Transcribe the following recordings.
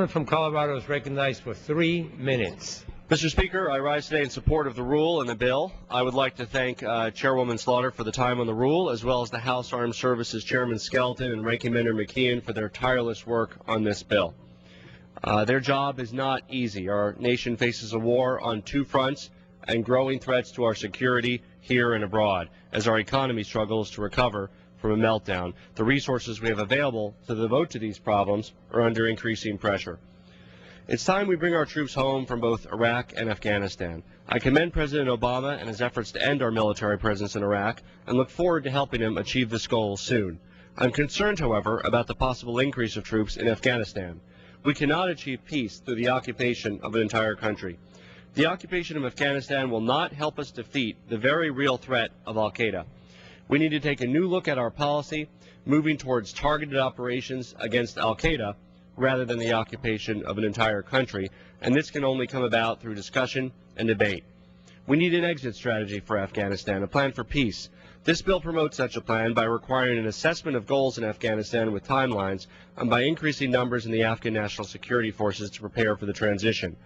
From Colorado is recognized for 3 minutes. Mr. Speaker, I rise today in support of the rule and the bill. I would like to thank Chairwoman Slaughter for the time on the rule, as well as the House Armed Services Chairman Skelton and Ranking Member McKeon for their tireless work on this bill. Their job is not easy. Our nation faces a war on 2 fronts and growing threats to our security here and abroad, as our economy struggles to recover from a meltdown. The resources we have available to devote to these problems are under increasing pressure. It's time we bring our troops home from both Iraq and Afghanistan. I commend President Obama and his efforts to end our military presence in Iraq and look forward to helping him achieve this goal soon. I'm concerned, however, about the possible increase of troops in Afghanistan. We cannot achieve peace through the occupation of an entire country. The occupation of Afghanistan will not help us defeat the very real threat of al-Qaeda. We need to take a new look at our policy, moving towards targeted operations against al-Qaeda rather than the occupation of an entire country, and this can only come about through discussion and debate. We need an exit strategy for Afghanistan, a plan for peace. This bill promotes such a plan by requiring an assessment of goals in Afghanistan with timelines and by increasing numbers in the Afghan National Security Forces to prepare for the transition.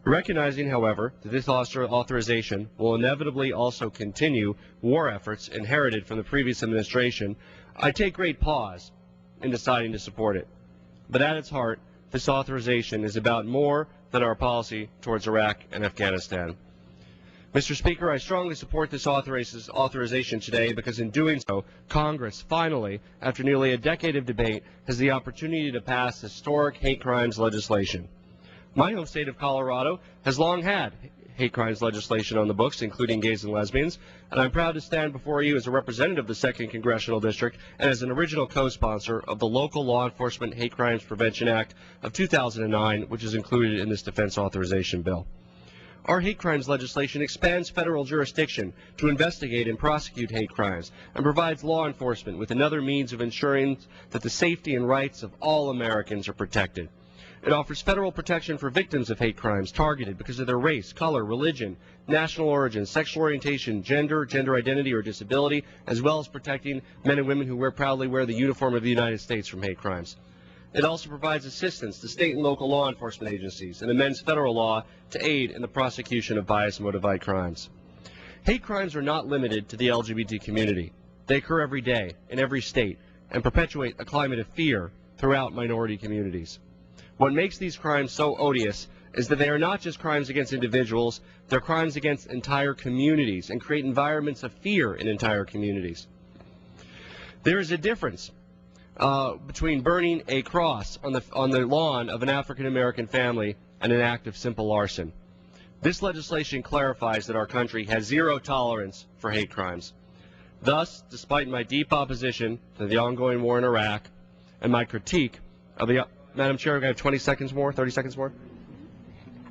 Recognizing, however, that this authorization will inevitably also continue war efforts inherited from the previous administration, I take great pause in deciding to support it. But at its heart, this authorization is about more than our policy towards Iraq and Afghanistan. Mr. Speaker, I strongly support this authorization today because in doing so, Congress finally, after nearly a decade of debate, has the opportunity to pass historic hate crimes legislation. My home state of Colorado has long had hate crimes legislation on the books, including gays and lesbians, and I'm proud to stand before you as a representative of the 2nd Congressional District and as an original co-sponsor of the Local Law Enforcement Hate Crimes Prevention Act of 2009, which is included in this defense authorization bill. Our hate crimes legislation expands federal jurisdiction to investigate and prosecute hate crimes and provides law enforcement with another means of ensuring that the safety and rights of all Americans are protected. It offers federal protection for victims of hate crimes targeted because of their race, color, religion, national origin, sexual orientation, gender identity, or disability, as well as protecting men and women who proudly wear the uniform of the United States from hate crimes. It also provides assistance to state and local law enforcement agencies and amends federal law to aid in the prosecution of bias-motivated crimes. Hate crimes are not limited to the LGBT community. They occur every day in every state and perpetuate a climate of fear throughout minority communities. What makes these crimes so odious is that they are not just crimes against individuals, they're crimes against entire communities and create environments of fear in entire communities. There is a difference between burning a cross on the lawn of an African-American family and an act of simple arson. This legislation clarifies that our country has zero tolerance for hate crimes. Thus, despite my deep opposition to the ongoing war in Iraq and my critique of the Madam Chair, I have 20 seconds more, 30 seconds more?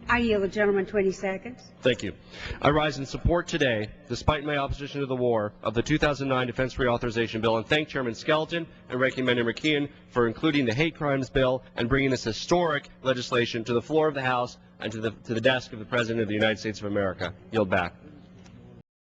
I yield the gentleman 20 seconds. Thank you. I rise in support today, despite my opposition to the war, of the 2009 Defense Reauthorization Bill and thank Chairman Skelton and Ranking Member McKeon for including the hate crimes bill and bringing this historic legislation to the floor of the House and to the desk of the President of the United States of America. Yield back.